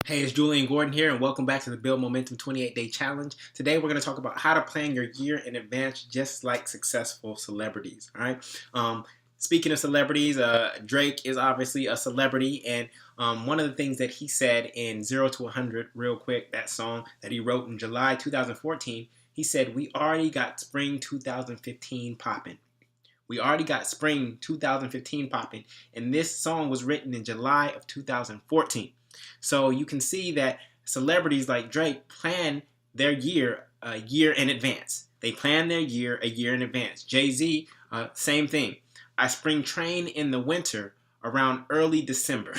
Hey, it's Julian Gordon here, and welcome back to the Build Momentum 28-Day Challenge. Today, we're going to talk about how to plan your year in advance, just like successful celebrities. All right. Speaking of celebrities, Drake is obviously a celebrity, and one of the things that he said in 0 to 100, real quick, that song that he wrote in July 2014, he said, "We already got spring 2015 popping." We already got spring 2015 popping, and this song was written in July of 2014. So you can see that celebrities like Drake plan their year a year in advance. They plan their year a year in advance. Jay-Z, same thing. I spring train in the winter around early December,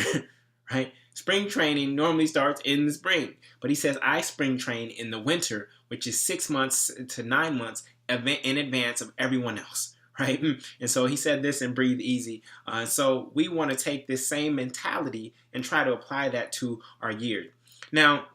right? Spring training normally starts in the spring, but he says I spring train in the winter, which is 6 months to 9 months in advance of everyone else. Right? And so he said this in Breathe Easy. So we want to take this same mentality and try to apply that to our year. Now,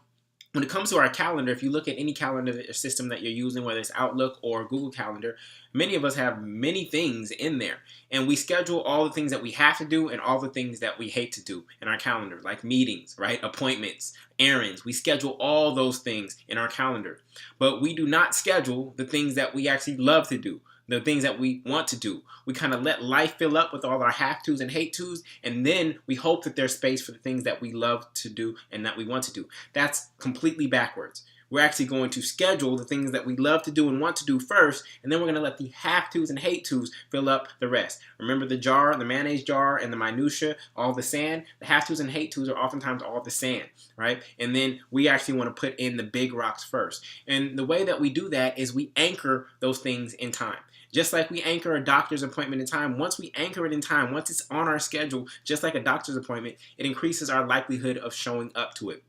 when it comes to our calendar, if you look at any calendar system that you're using, whether it's Outlook or Google Calendar, many of us have many things in there. And we schedule all the things that we have to do and all the things that we hate to do in our calendar, like meetings, right? Appointments, errands. We schedule all those things in our calendar. But we do not schedule the things that we actually love to do, the things that we want to do. We kind of let life fill up with all our have tos and hate tos, and then we hope that there's space for the things that we love to do and that we want to do. That's completely backwards. We're actually going to schedule the things that we love to do and want to do first, and then we're going to let the have tos and hate tos fill up the rest. Remember the jar, the mayonnaise jar, and the minutia, all the sand? The have tos and hate tos are oftentimes all the sand, right? And then we actually want to put in the big rocks first. And the way that we do that is we anchor those things in time. Just like we anchor a doctor's appointment in time, once we anchor it in time, once it's on our schedule, just like a doctor's appointment, it increases our likelihood of showing up to it.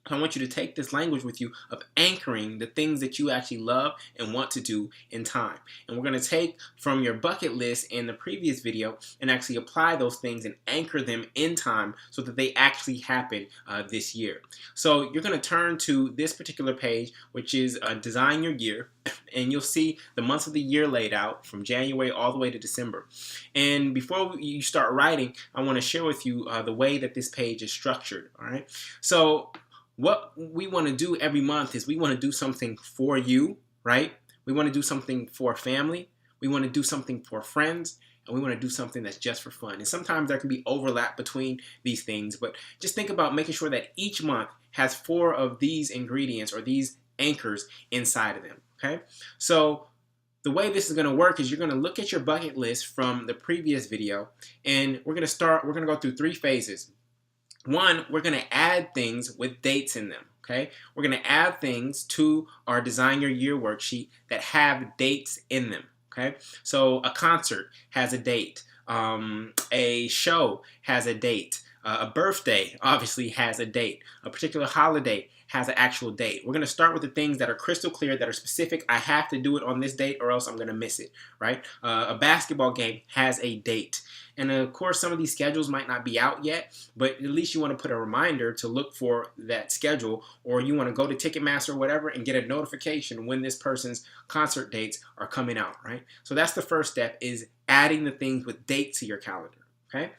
I want you to take this language with you of anchoring the things that you actually love and want to do in time. And we're going to take from your bucket list in the previous video and actually apply those things and anchor them in time so that they actually happen this year. So you're going to turn to this particular page, which is Design Your Year. And you'll see the months of the year laid out from January all the way to December. And before you start writing, I want to share with you the way that this page is structured. All right. So what we want to do every month is we want to do something for you, right? We want to do something for family. We want to do something for friends. And we want to do something that's just for fun. And sometimes there can be overlap between these things. But just think about making sure that each month has 4 of these ingredients or these anchors inside of them. Okay? So the way this is going to work is you're going to look at your bucket list from the previous video. And we're going to go through 3 phases. One, we're going to add things with dates in them, okay? We're going to add things to our Design Your Year worksheet that have dates in them, okay? So a concert has a date. A show has a date. A birthday obviously has a date. A particular holiday has an actual date. We're going to start with the things that are crystal clear, that are specific. I have to do it on this date or else I'm going to miss it, right? A basketball game has a date. And of course, some of these schedules might not be out yet, but at least you want to put a reminder to look for that schedule, or you want to go to Ticketmaster or whatever and get a notification when this person's concert dates are coming out, right? So that's the first step, is adding the things with dates to your calendar, okay?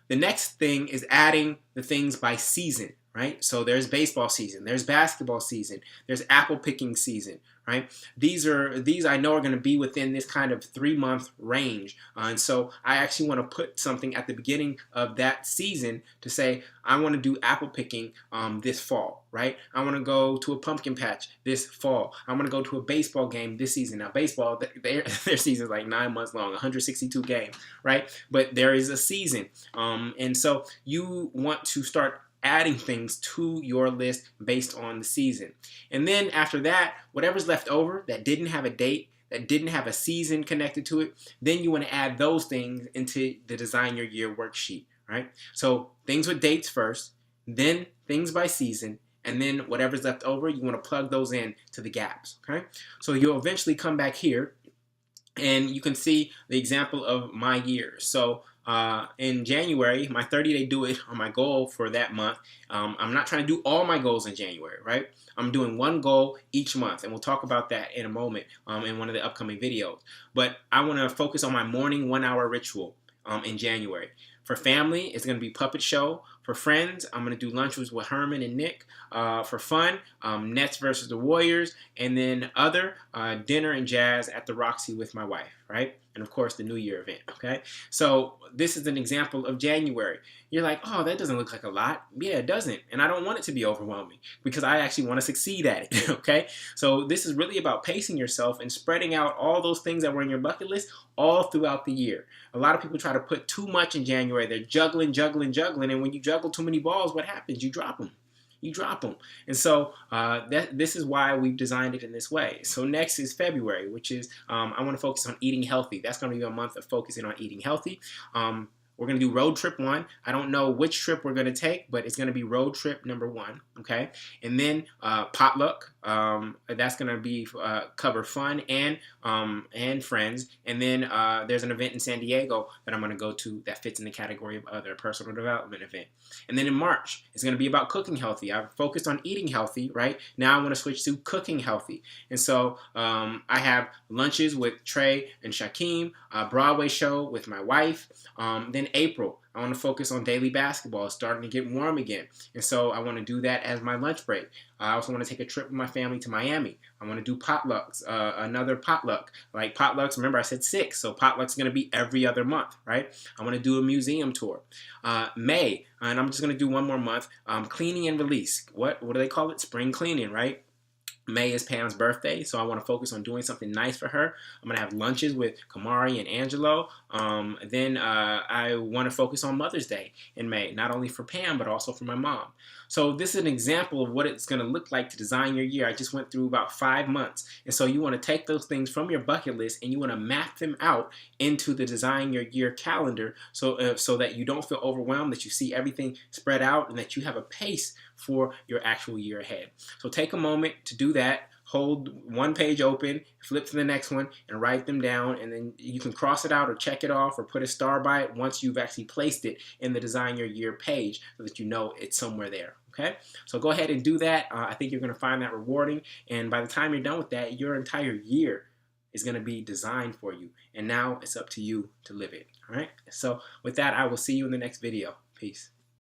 The next thing is adding the things by season, right? So there's baseball season, there's basketball season, there's apple picking season, right? These I know are going to be within this kind of 3-month range. And so I actually want to put something at the beginning of that season to say, I want to do apple picking this fall, right? I want to go to a pumpkin patch this fall. I want to go to a baseball game this season. Now, baseball, their season is like 9 months long, 162 games, right? But there is a season. And so you want to start adding things to your list based on the season. And then after that, whatever's left over that didn't have a date, that didn't have a season connected to it, then you want to add those things into the Design Your Year worksheet, right? So things with dates first, then things by season, and then whatever's left over, you want to plug those in to the gaps, okay? So you'll eventually come back here and you can see the example of my year. So in January, my 30-day do it, or my goal for that month, I'm not trying to do all my goals in January, right? I'm doing one goal each month, and we'll talk about that in a moment in one of the upcoming videos. But I want to focus on my morning 1-hour ritual in January. For family, it's going to be puppet show. For friends, I'm going to do lunches with Herman and Nick. For fun, Nets versus the Warriors. And then other, dinner and jazz at the Roxy with my wife, right? And of course, the New Year event, okay? So this is an example of January. You're like, oh, that doesn't look like a lot. Yeah, it doesn't. And I don't want it to be overwhelming because I actually want to succeed at it, okay? So this is really about pacing yourself and spreading out all those things that were in your bucket list all throughout the year. A lot of people try to put too much in January. They're juggling, juggling, juggling. And when you juggle too many balls, what happens? You drop them. You drop them. And so this is why we've designed it in this way. So next is February, which is I want to focus on eating healthy. That's going to be a month of focusing on eating healthy. We're going to do road trip 1. I don't know which trip we're going to take, but it's going to be road trip number 1, okay? And then potluck. That's going to be cover fun and friends. And then there's an event in San Diego that I'm going to go to that fits in the category of other personal development event. And then in March, it's going to be about cooking healthy. I've focused on eating healthy, right? Now I want to switch to cooking healthy. And so I have lunches with Trey and Shaquem, a Broadway show with my wife. Then April, I want to focus on daily basketball. It's starting to get warm again. And so I want to do that as my lunch break. I also want to take a trip with my family to Miami. I want to do potlucks, another potluck. Like potlucks, remember I said 6, so potluck's going to be every other month, right? I want to do a museum tour. May, and I'm just going to do one more month, cleaning and release. What do they call it? Spring cleaning, right? May is Pam's birthday, so I want to focus on doing something nice for her. I'm going to have lunches with Kamari and Angelo. Then I want to focus on Mother's Day in May, not only for Pam, but also for my mom. So this is an example of what it's going to look like to design your year. I just went through about 5 months. And so you want to take those things from your bucket list and you want to map them out into the design your year calendar so that you don't feel overwhelmed, that you see everything spread out, and that you have a pace for your actual year ahead. So take a moment to do that. Hold one page open, flip to the next one, and write them down. And then you can cross it out or check it off or put a star by it once you've actually placed it in the Design Your Year page so that you know it's somewhere there. Okay? So go ahead and do that. I think you're going to find that rewarding. And by the time you're done with that, your entire year is going to be designed for you. And now it's up to you to live it. All right? So with that, I will see you in the next video. Peace.